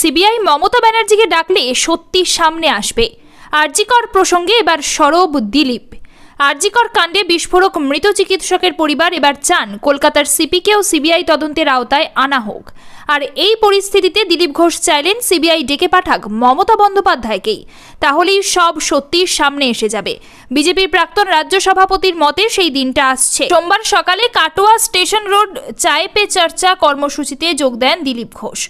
CBI Mamata ব্যানার্জিকে ডাকলে সত্যি সামনে আসবে। আরজিকর প্রসঙ্গে এবার সরব দিলীপ। আরজিকর কাণ্ডে বিস্ফোরক মৃত চিকিৎসকের পরিবার এবার চান কলকাতার সিপিকেও সিবিআই তদন্তের আওতায় আনা হোক। আর এই পরিস্থিতিতে দিলীপ ঘোষ চাইলেন সিবিআই ডেকে পাঠাক মমতা বন্দ্যোপাধ্যায়কেই, তাহলেই সব সত্যি সামনে এসে যাবে। বিজেপির প্রাক্তন রাজ্য সভাপতির মতে সেই দিনটা আসছে। সোমবার সকালে কাটোয়া স্টেশন রোড চায় পে চর্চা কর্মসূচিতে যোগ দেন দিলীপ ঘোষ।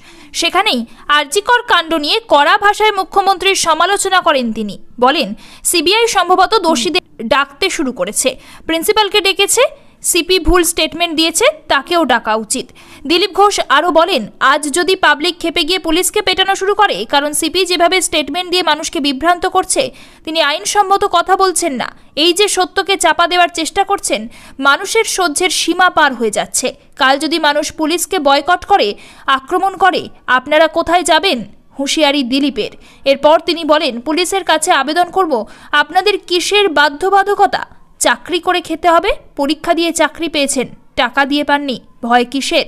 সেখানেই আরজিকর কাণ্ড নিয়ে কড়া ভাষায় মুখ্যমন্ত্রীর সমালোচনা করেন তিনি। বলেন, সিবিআই সম্ভবত দোষীদের ডাকতে শুরু করেছে, প্রিন্সিপালকে ডেকেছে, সিপি ভুল স্টেটমেন্ট দিয়েছে, তাকেও ডাকা উচিত। দিলীপ ঘোষ আরও বলেন, আজ যদি পাবলিক খেপে গিয়ে পুলিশকে পেটানো শুরু করে, কারণ সিপি যেভাবে স্টেটমেন্ট দিয়ে মানুষকে বিভ্রান্ত করছে, তিনি আইনসম্মত কথা বলছেন না, এই যে সত্যকে চাপা দেওয়ার চেষ্টা করছেন, মানুষের সহ্যের সীমা পার হয়ে যাচ্ছে। কাল যদি মানুষ পুলিশকে বয়কট করে, আক্রমণ করে, আপনারা কোথায় যাবেন? হুঁশিয়ারি দিলীপের। এরপর তিনি বলেন, পুলিশের কাছে আবেদন করব, আপনাদের কিসের বাধ্যবাধকতা? চাকরি করে খেতে হবে, পরীক্ষা দিয়ে চাকরি পেয়েছেন, টাকা দিয়ে পাননি, ভয় কিসের?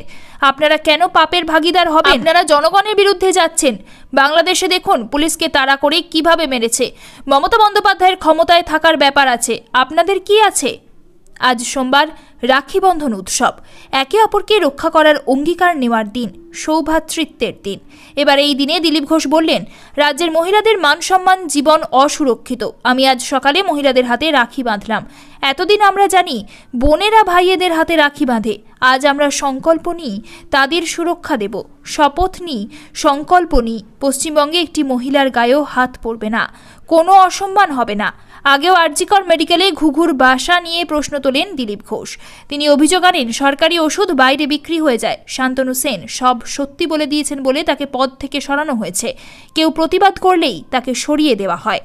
আপনারা কেন পাপের ভাগিদার হবেন? আপনারা জনগণের বিরুদ্ধে যাচ্ছেন। বাংলাদেশে দেখুন পুলিশকে তাড়া করে কিভাবে মেরেছে। মমতা বন্দ্যোপাধ্যায়ের ক্ষমতায় থাকার ব্যাপার আছে, আপনাদের কি আছে? আজ সোমবার রাখি বন্ধন উৎসব, একে অপরকে রক্ষা করার অঙ্গীকার নেওয়ার দিন, সৌভ্রাতৃত্বের দিন। এবার এই দিনে দিলীপ ঘোষ বললেন, রাজ্যের মহিলাদের মান সম্মান জীবন অসুরক্ষিত। আমি আজ সকালে মহিলাদের হাতে রাখি বাঁধলাম। এতদিন আমরা জানি বোনেরা ভাইয়েদের হাতে রাখি বাঁধে, আজ আমরা সংকল্প নিই তাদের সুরক্ষা দেব। শপথ নিই, সংকল্প নিই, পশ্চিমবঙ্গে একটি মহিলার গায়েও হাত পড়বে না, কোনো অসম্মান হবে না। আগেও আরজিকর মেডিকেলে ঘুঘুর বাসা নিয়ে প্রশ্ন তোলেন দিলীপ ঘোষ। তিনি অভিযোগ আনেন, সরকারি ওষুধ বাইরে বিক্রি হয়ে যায়। শান্তনু সেন সব সত্যি বলে দিয়েছেন বলে তাকে পদ থেকে সরানো হয়েছে। কেউ প্রতিবাদ করলেই তাকে সরিয়ে দেওয়া হয়।